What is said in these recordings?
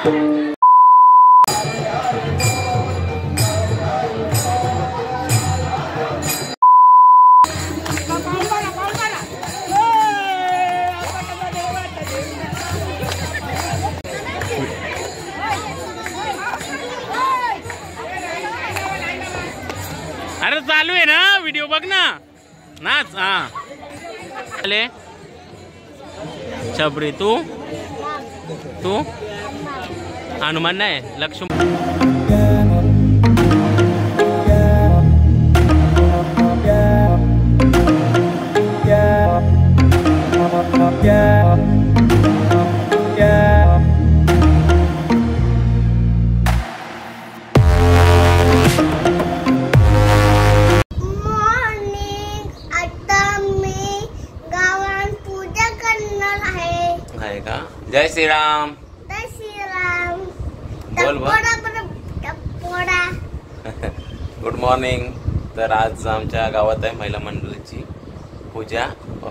अरे चालू आहे ना व्हिडिओ बघ ना नाच। हा चले छबरी तू हनुमान नाही लक्ष्मण। जय श्री राम। जय श्री राम। बोल बोल। Good morning. तर आज आमच्या गावात आहे महिला मंडळाची पूजा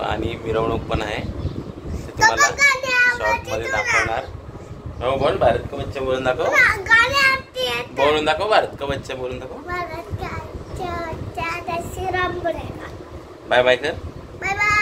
आणि मिरवणूक पण आहे, तुम्हाला शॉर्ट मध्ये दाखवणार। हो बोल, भारत का बच्चा बोलून दाखव, बोलून दाखव, भारत का बच्चा बोलून दाखव। बाय बाय कर, बाय बाय।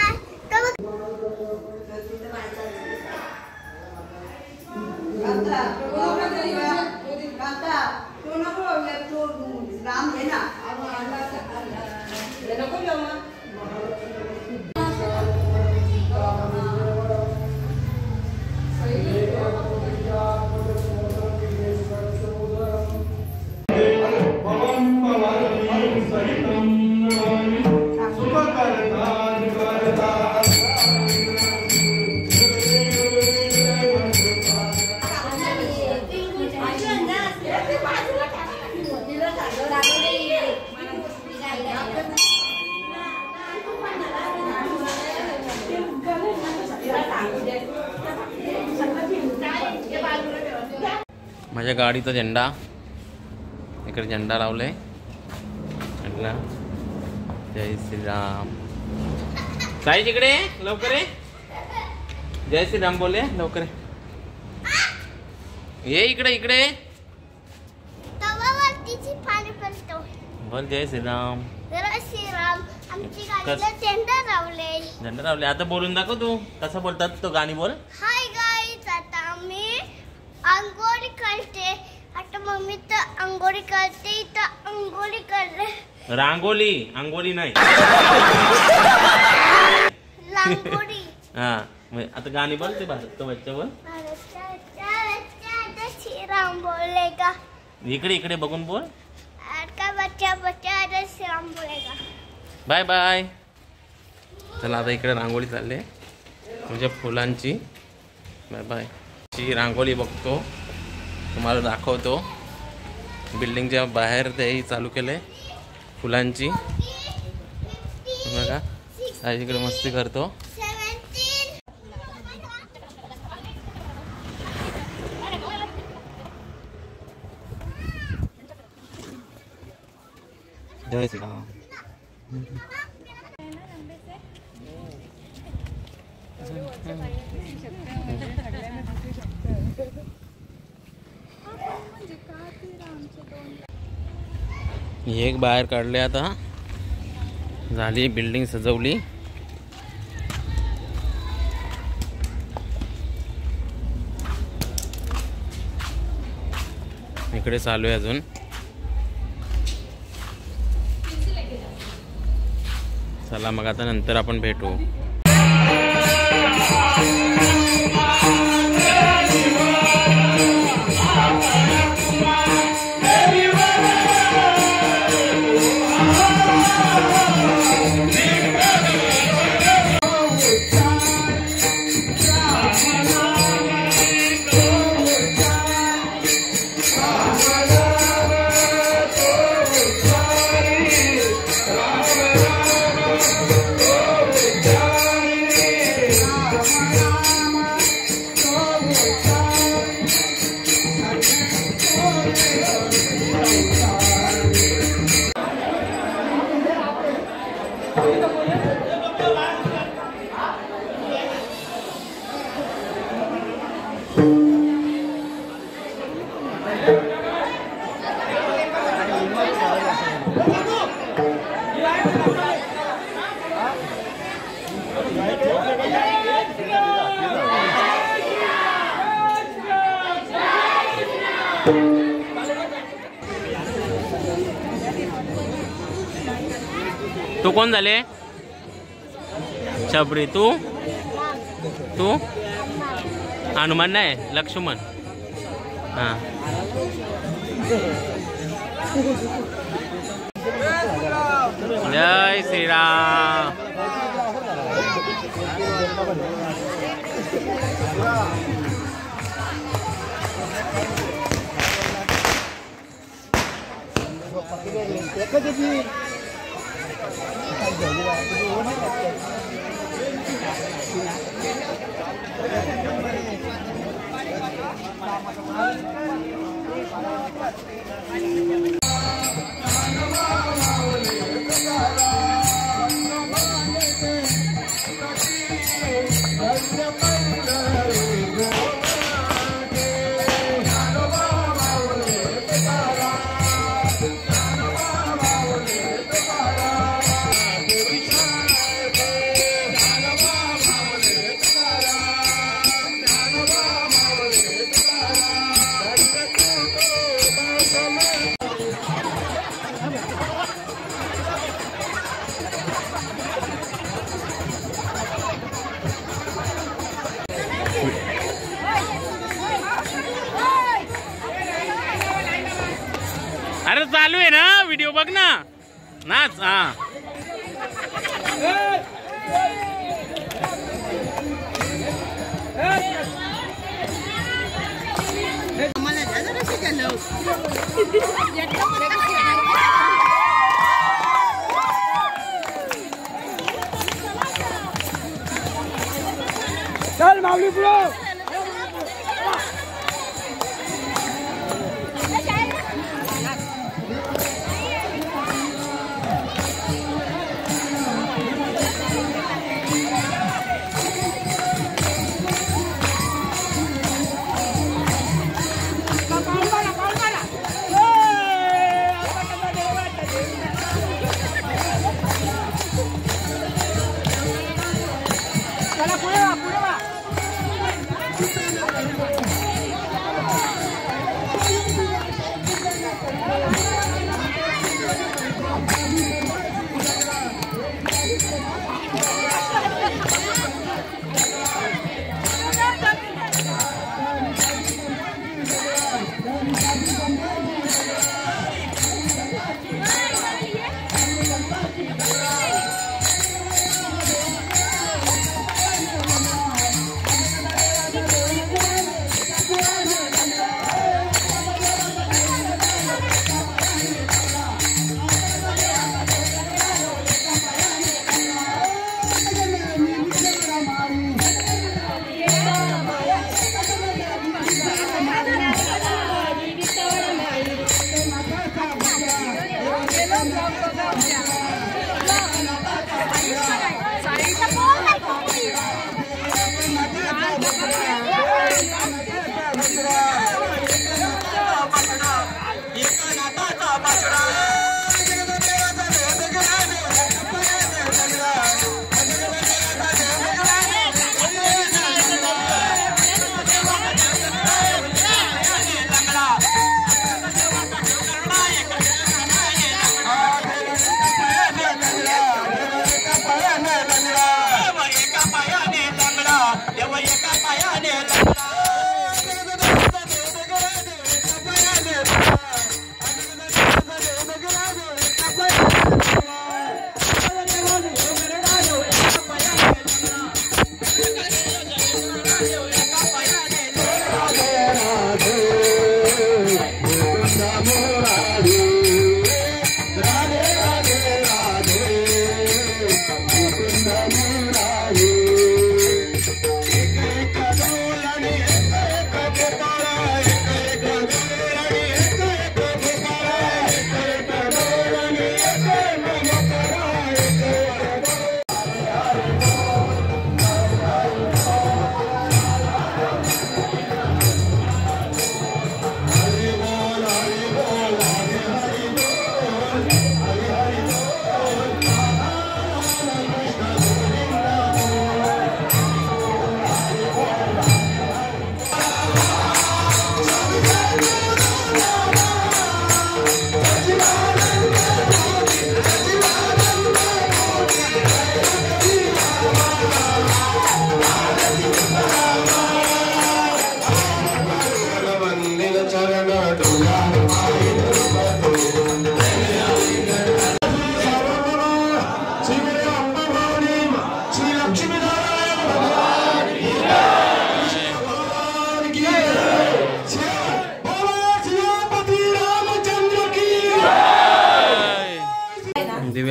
माझ्या गाडीचा झेंडा इकडे झेंडा लावले। जय श्रीराम। साई तिकडे लवकर ये, जय श्रीराम बोले लवकर ये, इकडे इकडे बोल जय श्रीराम। जय श्रीराम। आमची गाडीला झेंडा लावले, झेंडा लावले। आता बोलून दाखव तू कसं बोलतात तो, गाणी बोल। हाय गाईज, आता मी अंघोळी करते। आता मम्मी तर अंघोळी करते, इथं अंघोळी करते। रांगोली, अंघोळी नाही रांगोळी। हा आता गाणी बोल ते भारत का बच्चा बोल। जय श्रीराम बोलेगा, इकडे इकडे बघून बोल। का बच्चा बच्चा जय श्रीराम बोलेगा। Bye bye. चला आता इकडे रांगोळी चालले तुझ्या फुलांची। Bye bye. ची रांगोळी बघतो, तुम्हाला दाखवतो। बिल्डिंगच्या बाहेर ते चालू केले फुलांची बघा। आज इकडे मस्ती करतो। जय श्री राम। एक बाहेर काढले, आता झाली बिल्डिंग सजवली। इकडे चालू आहे अजून। चला मग आता नंतर आपण भेटू। तू कोण झाले? शबरी. तू तू हनुमान नाही, लक्ष्मण. हा. जय श्रीराम. अरे चालू आहे ना व्हिडिओ, बघ ना. नाच. हा. चल माऊली पुढे. चला पुढे वा, पुढे वा.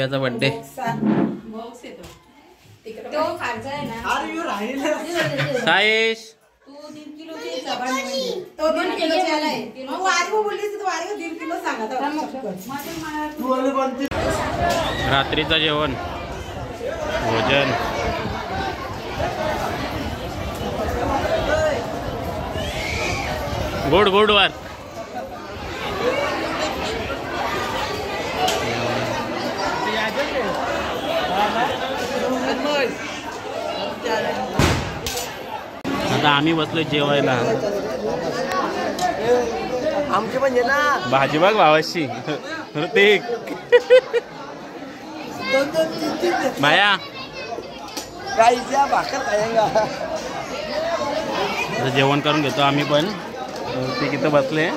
दिव्याचा बर्थडे. सायश रात्रीचं जेवण भोजन. गोड गोड वार. आता आम्ही बसलो जेवायला. आमचे पण ना भाजी बघ भावाशी. ऋतिक माया गाईच्या भाकर खायंगा. जेवण करून घेतो आम्ही पण. ते इथं बसले.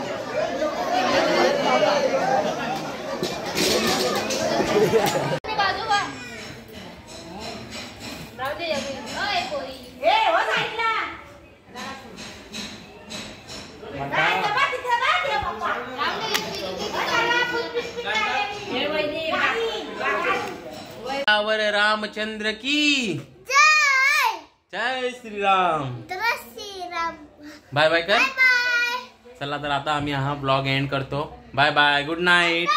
रामचंद्र की जय श्री राम. बाय बाय कर. चला तर आता आम्ही हा ब्लॉग एंड करतो. Bye bye. Good night.